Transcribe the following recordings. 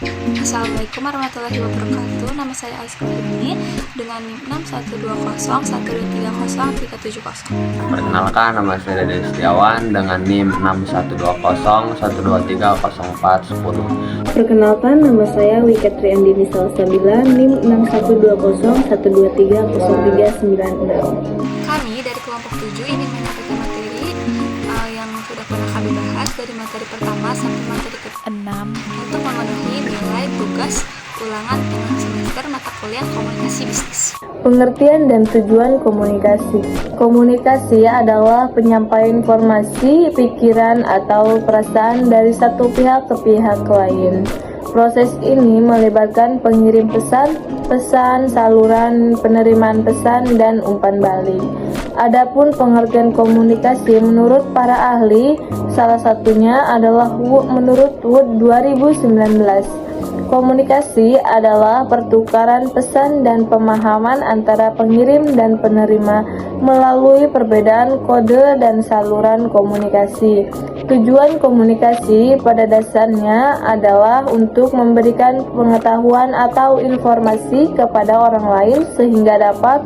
Assalamualaikum warahmatullahi wabarakatuh. Nama saya Aisyah ini dengan NIM 6120123030370. Perkenalkan, nama saya Dede Setiawan dengan NIM 612012304010. Perkenalkan, nama saya Wika Triandini Salsabila, NIM 612012303036. Kami dari kelompok 7 ingin menyampaikan materi yang sudah pernah kami bahas dari materi pertama sampai materi ke-6 untuk memenuhi nilai tugas ulangan tengah semester mata kuliah komunikasi bisnis. Pengertian dan tujuan komunikasi. Komunikasi adalah penyampaian informasi, pikiran, atau perasaan dari satu pihak ke pihak lain. Proses ini melibatkan pengirim pesan, saluran penerimaan pesan, dan umpan balik. Adapun pengertian komunikasi menurut para ahli, salah satunya adalah menurut Wood 2019. Komunikasi adalah pertukaran pesan dan pemahaman antara pengirim dan penerima melalui perbedaan kode dan saluran komunikasi. Tujuan komunikasi pada dasarnya adalah untuk memberikan pengetahuan atau informasi kepada orang lain sehingga dapat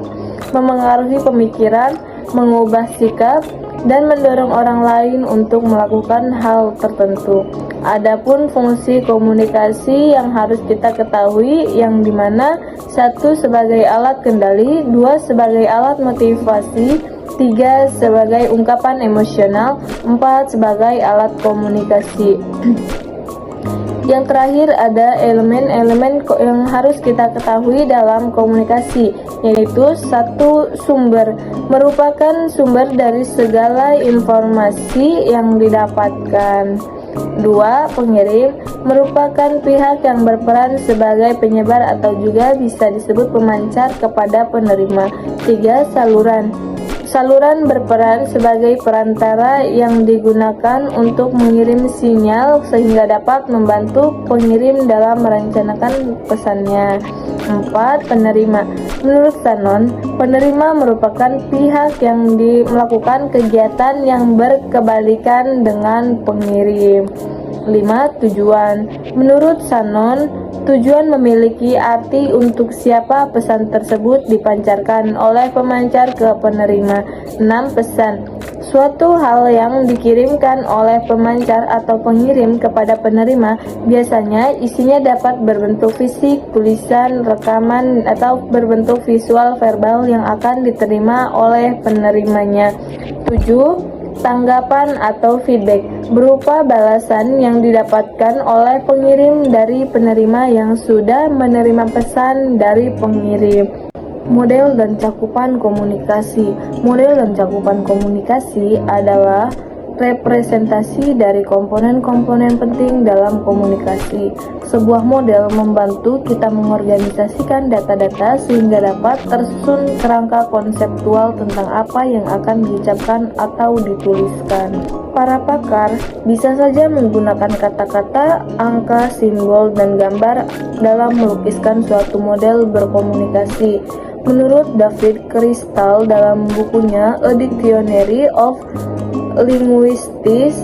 memengaruhi pemikiran, mengubah sikap, dan mendorong orang lain untuk melakukan hal tertentu. Adapun fungsi komunikasi yang harus kita ketahui yang dimana 1 sebagai alat kendali, 2 sebagai alat motivasi, 3 sebagai ungkapan emosional, 4 sebagai alat komunikasi. Yang terakhir ada elemen-elemen yang harus kita ketahui dalam komunikasi, yaitu 1 sumber, merupakan sumber dari segala informasi yang didapatkan. 2 pengirim, merupakan pihak yang berperan sebagai penyebar atau juga bisa disebut pemancar kepada penerima. 3 saluran. Saluran berperan sebagai perantara yang digunakan untuk mengirim sinyal sehingga dapat membantu pengirim dalam merencanakan pesannya. 4 penerima. Menurut Sanon, penerima merupakan pihak yang melakukan kegiatan yang berkebalikan dengan pengirim. 5 tujuan. Menurut Sanon, tujuan memiliki arti untuk siapa pesan tersebut dipancarkan oleh pemancar ke penerima. 6 pesan. Suatu hal yang dikirimkan oleh pemancar atau pengirim kepada penerima biasanya isinya dapat berbentuk fisik, tulisan, rekaman, atau berbentuk visual verbal yang akan diterima oleh penerimanya. 7 tanggapan atau feedback berupa balasan yang didapatkan oleh pengirim dari penerima yang sudah menerima pesan dari pengirim. Model dan cakupan komunikasi. Model dan cakupan komunikasi adalah representasi dari komponen-komponen penting dalam komunikasi. Sebuah model membantu kita mengorganisasikan data-data sehingga dapat tersusun kerangka konseptual tentang apa yang akan diucapkan atau dituliskan. Para pakar bisa saja menggunakan kata-kata, angka, simbol, dan gambar dalam melukiskan suatu model berkomunikasi. Menurut David Crystal dalam bukunya A Dictionary of Linguistics,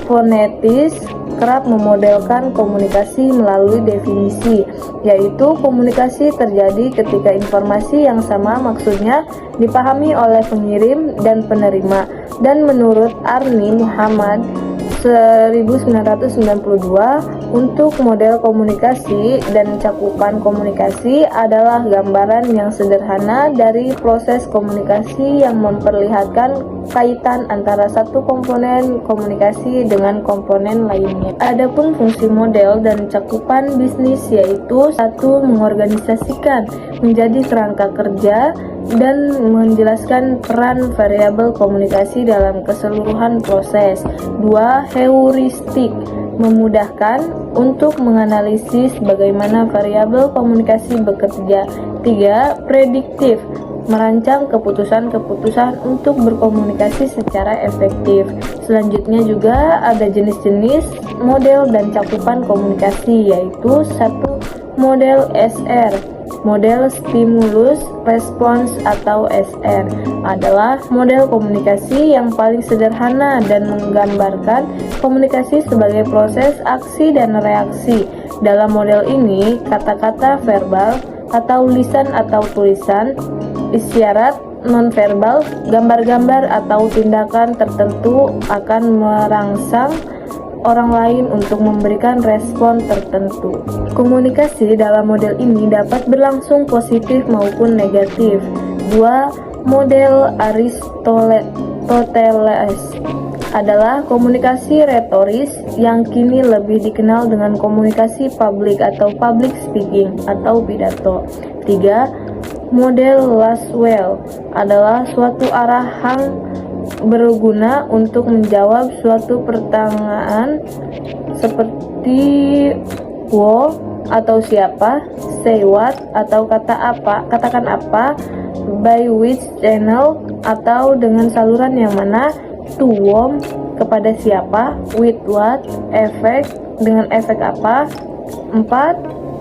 Phonetics kerap memodelkan komunikasi melalui definisi, yaitu komunikasi terjadi ketika informasi yang sama maksudnya dipahami oleh pengirim dan penerima. Dan menurut Arni Muhammad 1992, untuk model komunikasi dan cakupan komunikasi adalah gambaran yang sederhana dari proses komunikasi yang memperlihatkan kaitan antara satu komponen komunikasi dengan komponen lainnya. Adapun fungsi model dan cakupan bisnis yaitu 1 mengorganisasikan menjadi kerangka kerja dan menjelaskan peran variabel komunikasi dalam keseluruhan proses. 2 heuristik memudahkan untuk menganalisis bagaimana variabel komunikasi bekerja. 3 prediktif merancang keputusan-keputusan untuk berkomunikasi secara efektif. Selanjutnya juga ada jenis-jenis model dan cakupan komunikasi, yaitu 1 model SR Model stimulus response atau SR adalah model komunikasi yang paling sederhana dan menggambarkan komunikasi sebagai proses aksi dan reaksi. Dalam model ini, kata-kata verbal atau lisan atau tulisan, isyarat nonverbal, gambar-gambar atau tindakan tertentu akan merangsang orang lain untuk memberikan respon tertentu. Komunikasi dalam model ini dapat berlangsung positif maupun negatif. 2. Model Aristoteles adalah komunikasi retoris yang kini lebih dikenal dengan komunikasi publik atau public speaking atau pidato. 3. Model Laswell adalah suatu arahan berguna untuk menjawab suatu pertanyaan seperti wo atau siapa, say what atau katakan apa, by which channel atau dengan saluran yang mana, to whom kepada siapa, with what, effect dengan efek apa. 4.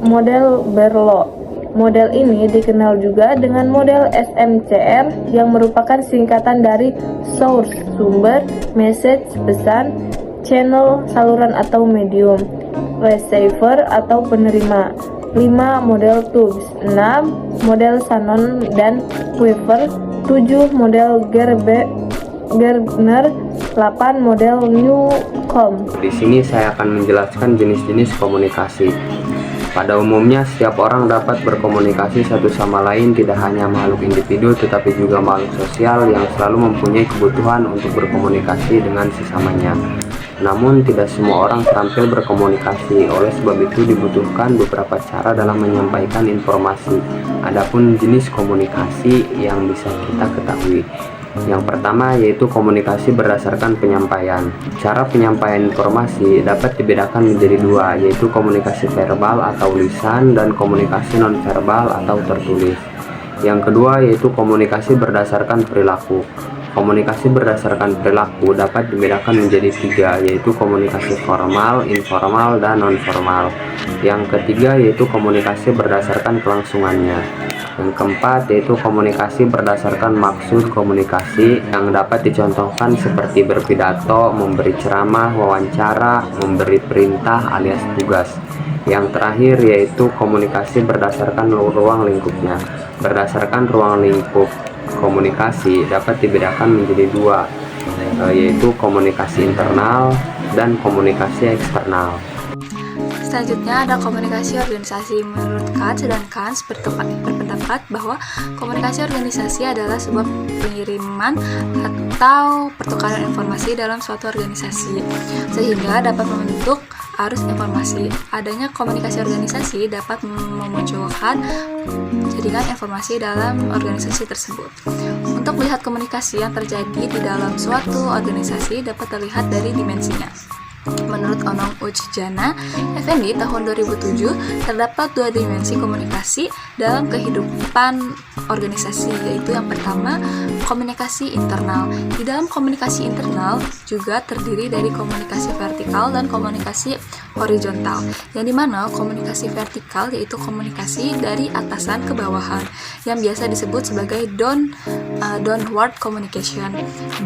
Model Berlo. Model ini dikenal juga dengan model SMCR yang merupakan singkatan dari source, sumber, message, pesan, channel, saluran atau medium, receiver atau penerima. 5. Model Tubbs. 6. Model Shannon dan Weaver. 7. Model Gardner. 8. Model Newcomb. Di sini saya akan menjelaskan jenis-jenis komunikasi. Pada umumnya, setiap orang dapat berkomunikasi satu sama lain, tidak hanya makhluk individu, tetapi juga makhluk sosial yang selalu mempunyai kebutuhan untuk berkomunikasi dengan sesamanya. Namun, tidak semua orang terampil berkomunikasi, oleh sebab itu dibutuhkan beberapa cara dalam menyampaikan informasi. Adapun jenis komunikasi yang bisa kita ketahui. Yang pertama yaitu komunikasi berdasarkan penyampaian. Cara penyampaian informasi dapat dibedakan menjadi dua, yaitu komunikasi verbal atau lisan dan komunikasi nonverbal atau tertulis. Yang kedua yaitu komunikasi berdasarkan perilaku. Komunikasi berdasarkan perilaku dapat dibedakan menjadi tiga, yaitu komunikasi formal, informal, dan nonformal. Yang ketiga yaitu komunikasi berdasarkan kelangsungannya. Yang keempat yaitu komunikasi berdasarkan maksud komunikasi yang dapat dicontohkan seperti berpidato, memberi ceramah, wawancara, memberi perintah alias tugas. Yang terakhir yaitu komunikasi berdasarkan ruang lingkupnya. Berdasarkan ruang lingkup komunikasi dapat dibedakan menjadi dua, yaitu komunikasi internal dan komunikasi eksternal. Selanjutnya ada komunikasi organisasi. Menurut Kant, sedangkan berpendapat bahwa komunikasi organisasi adalah sebuah pengiriman atau pertukaran informasi dalam suatu organisasi sehingga dapat membentuk arus informasi. Adanya komunikasi organisasi dapat memunculkan jaringan informasi dalam organisasi tersebut. Untuk melihat komunikasi yang terjadi di dalam suatu organisasi dapat terlihat dari dimensinya. Menurut Onong Ujjana Effendi tahun 2007, terdapat dua dimensi komunikasi dalam kehidupan organisasi, yaitu yang pertama komunikasi internal. Di dalam komunikasi internal juga terdiri dari komunikasi vertikal dan komunikasi horizontal, yang dimana komunikasi vertikal yaitu komunikasi dari atasan ke bawahan yang biasa disebut sebagai downward communication,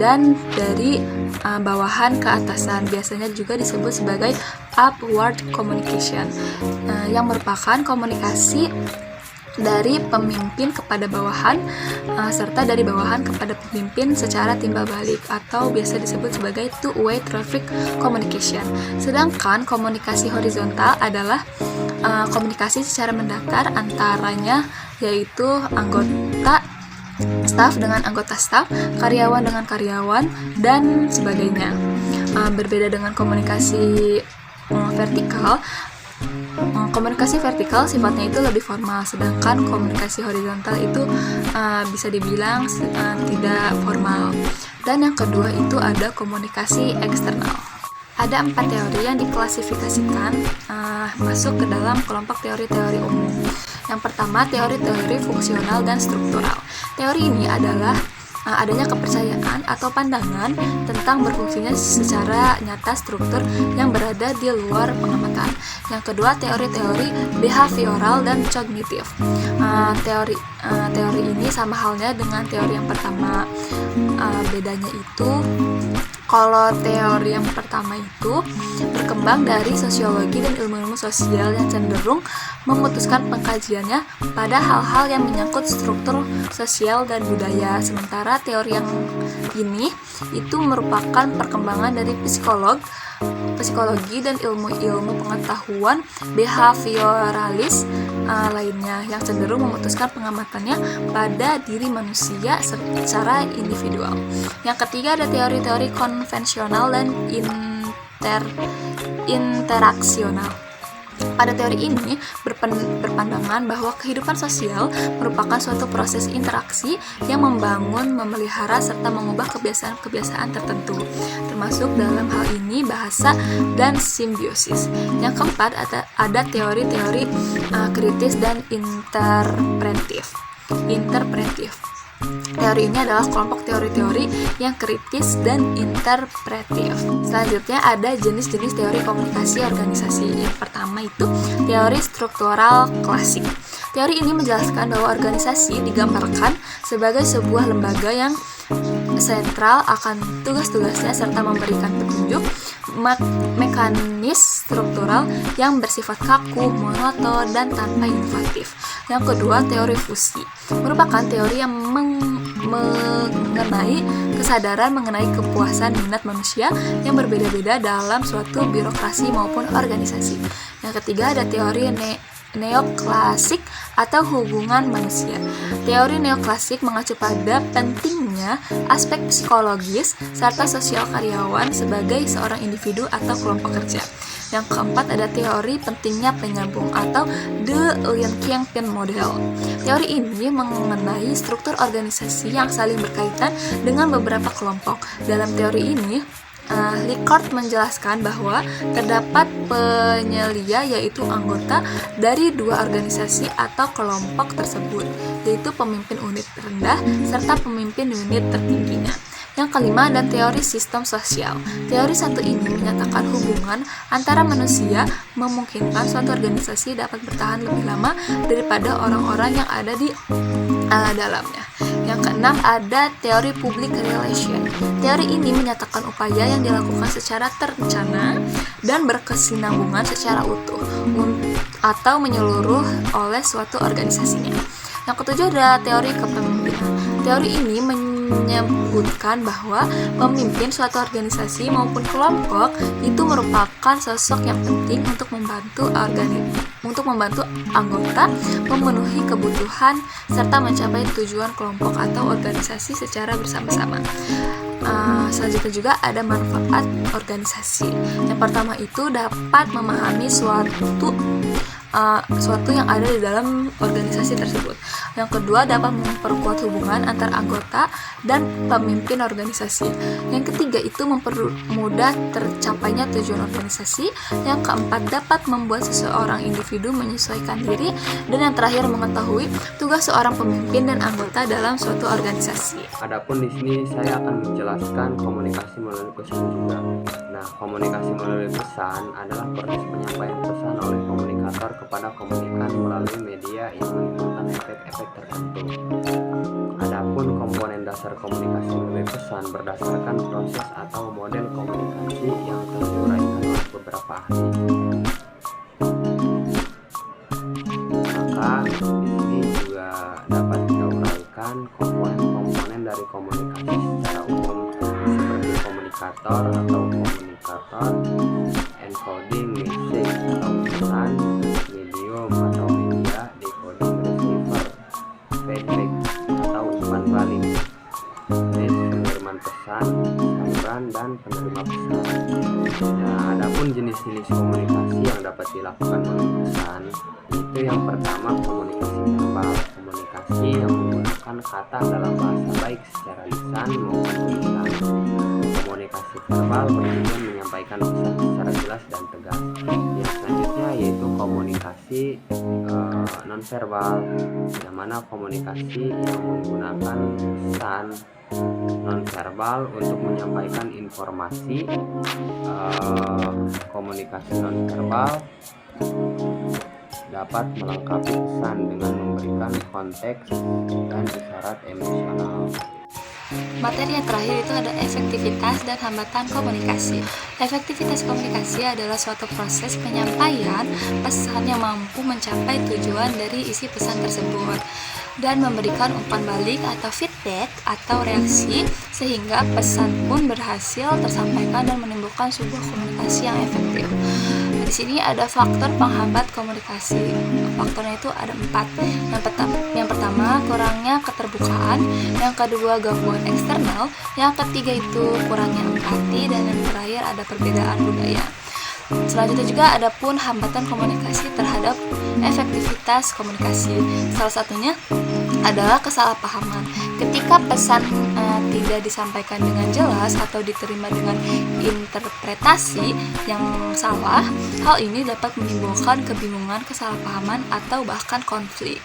dan dari bawahan ke atasan biasanya juga disebut sebagai upward communication, yang merupakan komunikasi dari pemimpin kepada bawahan serta dari bawahan kepada pemimpin secara timbal balik atau biasa disebut sebagai two-way traffic communication. Sedangkan komunikasi horizontal adalah komunikasi secara mendatar antaranya yaitu anggota staf dengan anggota staf, karyawan dengan karyawan, dan sebagainya. Berbeda dengan komunikasi vertikal, komunikasi vertikal sifatnya itu lebih formal, sedangkan komunikasi horizontal itu bisa dibilang tidak formal. Dan yang kedua itu ada komunikasi eksternal. Ada 4 teori yang diklasifikasikan masuk ke dalam kelompok teori-teori umum. Yang pertama, teori-teori fungsional dan struktural. Teori ini adalah adanya kepercayaan atau pandangan tentang berfungsinya secara nyata struktur yang berada di luar pengamatan. Yang kedua, teori-teori behavioral dan kognitif. Teori ini sama halnya dengan teori yang pertama. Bedanya itu, kalau teori yang pertama itu berkembang dari sosiologi dan ilmu-ilmu sosial yang cenderung memutuskan pengkajiannya pada hal-hal yang menyangkut struktur sosial dan budaya. Sementara teori yang ini itu merupakan perkembangan dari psikologi dan ilmu-ilmu pengetahuan behavioralis lainnya yang cenderung memutuskan pengamatannya pada diri manusia secara individual. Yang ketiga ada teori-teori konvensional dan interaksional. Pada teori ini berpandangan bahwa kehidupan sosial merupakan suatu proses interaksi yang membangun, memelihara, serta mengubah kebiasaan-kebiasaan tertentu, termasuk dalam hal ini bahasa dan simbiosis. Yang keempat ada teori-teori kritis dan interpretif. Teori ini adalah kelompok teori-teori yang kritis dan interpretif. Selanjutnya ada jenis-jenis teori komunikasi organisasi. Yang pertama itu teori struktural klasik. Teori ini menjelaskan bahwa organisasi digambarkan sebagai sebuah lembaga yang sentral akan tugas-tugasnya serta memberikan petunjuk mekanis struktural yang bersifat kaku, monoton, dan tanpa inovatif. Yang kedua, teori fusi merupakan teori yang mengenai kesadaran mengenai kepuasan minat manusia yang berbeda-beda dalam suatu birokrasi maupun organisasi. Yang ketiga ada teori neoklasik atau hubungan manusia. Teori neoklasik mengacu pada pentingnya aspek psikologis serta sosial karyawan sebagai seorang individu atau kelompok kerja. Yang keempat ada teori pentingnya penyambung atau the linking pin model. Teori ini mengenai struktur organisasi yang saling berkaitan dengan beberapa kelompok. Dalam teori ini Likert menjelaskan bahwa terdapat penyelia yaitu anggota dari dua organisasi atau kelompok tersebut, yaitu pemimpin unit rendah serta pemimpin unit tertingginya. Yang kelima ada teori sistem sosial. Teori satu ini menyatakan hubungan antara manusia memungkinkan suatu organisasi dapat bertahan lebih lama daripada orang-orang yang ada di dalamnya. Yang keenam ada teori public relation. Teori ini menyatakan upaya yang dilakukan secara terencana dan berkesinambungan secara utuh atau menyeluruh oleh suatu organisasinya. Yang ketujuh ada teori kepemimpinan. Teori ini menyebutkan bahwa pemimpin suatu organisasi maupun kelompok itu merupakan sosok yang penting untuk membantu anggota memenuhi kebutuhan serta mencapai tujuan kelompok atau organisasi secara bersama-sama. Selanjutnya juga ada manfaat organisasi. Yang pertama itu dapat memahami suatu yang ada di dalam organisasi tersebut. Yang kedua dapat memperkuat hubungan antar anggota dan pemimpin organisasi. Yang ketiga itu mempermudah tercapainya tujuan organisasi. Yang keempat dapat membuat seseorang individu menyesuaikan diri. Dan yang terakhir mengetahui tugas seorang pemimpin dan anggota dalam suatu organisasi. Adapun di sini saya akan menjelaskan komunikasi melalui pesan juga. Nah, komunikasi melalui pesan adalah proses penyampaian pesan oleh komunikator kepada komunikan melalui media yang menimbulkan efek-efek tertentu. Adapun komponen dasar komunikasi melalui pesan berdasarkan proses atau model komunikasi yang teruraikan oleh beberapa ahli. Maka di sini juga dapat kita uraikan komponen-komponen dari komunikasi secara umum seperti komunikator atau komunikator, encoding, message atau pesan, medium atau media, decoding, receiver, feedback atau umpan balik, pengiriman pesan, saluran dan penerima pesan. Nah, adapun jenis-jenis komunikasi yang dapat dilakukan melalui pesan itu yang pertama komunikasi verbal, komunikasi yang menggunakan kata dalam bahasa baik secara lisan maupun tulisan. Komunikasi verbal bertujuan menyampaikan pesan secara jelas dan tegas. Yang selanjutnya yaitu komunikasi nonverbal, yang mana komunikasi yang menggunakan pesan nonverbal untuk menyampaikan informasi. Komunikasi nonverbal dapat melengkapi pesan dengan memberikan konteks dan isyarat emosional. Materi yang terakhir itu ada efektivitas dan hambatan komunikasi. Efektivitas komunikasi adalah suatu proses penyampaian pesan yang mampu mencapai tujuan dari isi pesan tersebut dan memberikan umpan balik atau feedback atau reaksi sehingga pesan pun berhasil tersampaikan dan menimbulkan sebuah komunikasi yang efektif. Di sini ada faktor penghambat komunikasi. Faktornya itu ada 4. Yang pertama, kurangnya keterbukaan. Yang kedua, gangguan eksternal. Yang ketiga itu kurangnya empati, dan yang terakhir ada perbedaan budaya. Selanjutnya juga ada pun hambatan komunikasi terhadap efektivitas komunikasi. Salah satunya adalah kesalahpahaman. Ketika pesan tidak disampaikan dengan jelas atau diterima dengan interpretasi yang salah, hal ini dapat menimbulkan kebingungan, kesalahpahaman, atau bahkan konflik.